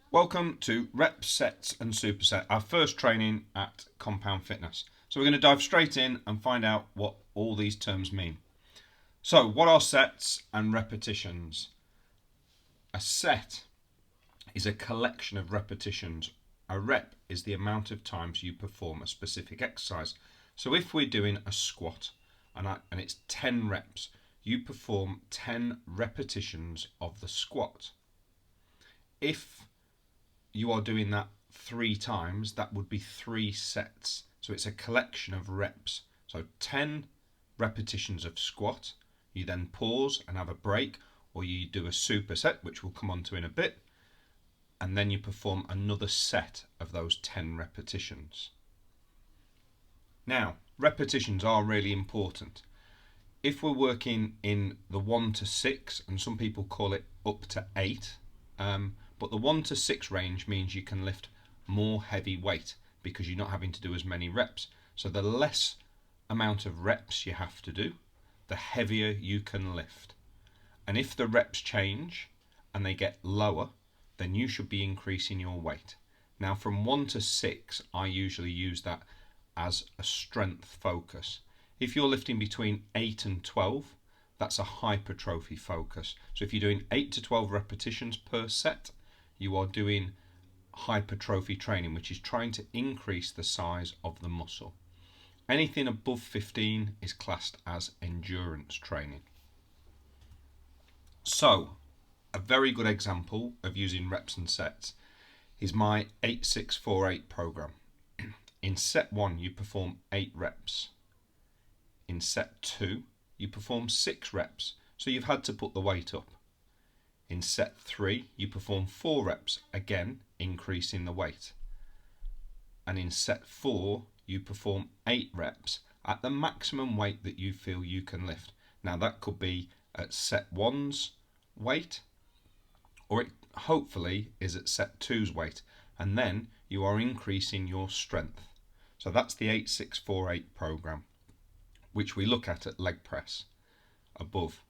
Welcome to Reps, Sets and Superset, our first training at Compound Fitness. So we're going to dive straight in and find out what all these terms mean. So what are sets and repetitions? A set is a collection of repetitions. A rep is the amount of times you perform a specific exercise. So if we're doing a squat and it's 10 reps, you perform 10 repetitions of the squat. If you are doing that 3 times, that would be 3 sets. So it's a collection of reps. So 10 repetitions of squat. You then pause and have a break, or you do a superset, which we'll come on to in a bit, and then you perform another set of those 10 repetitions. Now, repetitions are really important. If we're working in the 1 to 6, and some people call it up to 8, but the 1 to 6 range means you can lift more heavy weight because you're not having to do as many reps. So the less amount of reps you have to do, the heavier you can lift. And if the reps change and they get lower, then you should be increasing your weight. Now from 1 to 6, I usually use that as a strength focus. If you're lifting between 8 and 12, that's a hypertrophy focus. So if you're doing 8 to 12 repetitions per set, you are doing hypertrophy training, which is trying to increase the size of the muscle. Anything above 15 is classed as endurance training. So, a very good example of using reps and sets is my 8648 program. In set 1, you perform 8 reps. In set 2, you perform 6 reps, so you've had to put the weight up. In set 3, you perform 4 reps, again increasing the weight. And in set 4, you perform 8 reps at the maximum weight that you feel you can lift. Now that could be at set 1's weight, or it hopefully is at set 2's weight, and then you are increasing your strength. So that's the 8648 program, which we look at leg press above.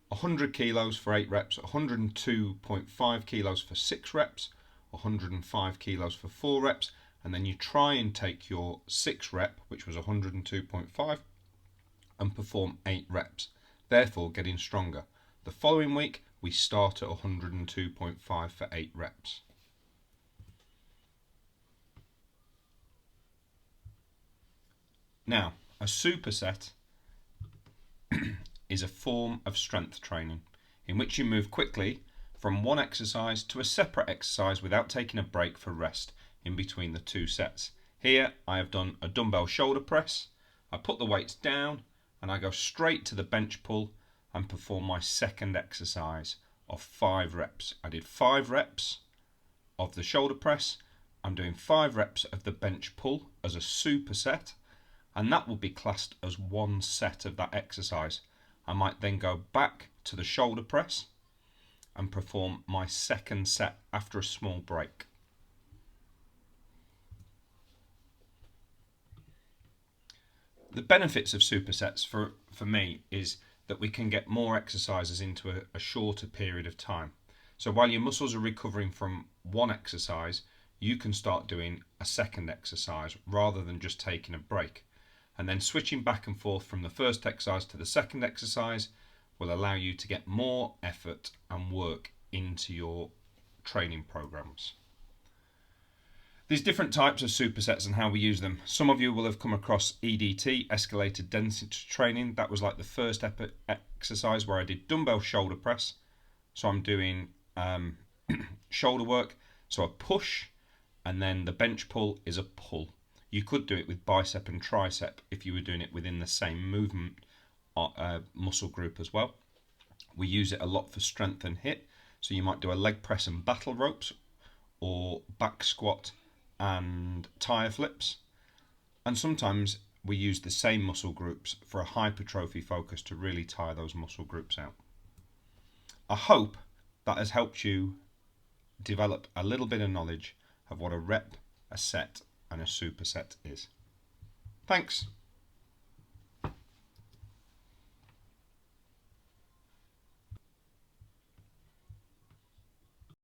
100 kilos for 8 reps, 102.5 kilos for 6 reps, 105 kilos for 4 reps, and then you try and take your 6 rep, which was 102.5, and perform 8 reps, therefore getting stronger. The following week, we start at 102.5 for 8 reps. Now, a superset is a form of strength training in which you move quickly from one exercise to a separate exercise without taking a break for rest in between the 2 sets. Here I have done a dumbbell shoulder press. I put the weights down and I go straight to the bench pull and perform my second exercise of 5 reps. I did 5 reps of the shoulder press. I'm doing 5 reps of the bench pull as a superset, and that will be classed as one set of that exercise. I might then go back to the shoulder press and perform my second set after a small break. The benefits of supersets for me is that we can get more exercises into a shorter period of time. So while your muscles are recovering from one exercise, you can start doing a second exercise rather than just taking a break. And then switching back and forth from the first exercise to the second exercise will allow you to get more effort and work into your training programs. There's different types of supersets and how we use them. Some of you will have come across EDT, escalated density training. That was like the first exercise where I did dumbbell shoulder press. So I'm doing shoulder work. So a push, and then the bench pull is a pull. You could do it with bicep and tricep if you were doing it within the same movement muscle group as well. We use it a lot for strength and HIIT. So you might do a leg press and battle ropes, or back squat and tire flips. And sometimes we use the same muscle groups for a hypertrophy focus to really tire those muscle groups out. I hope that has helped you develop a little bit of knowledge of what a rep, a set, and a superset is. Thanks.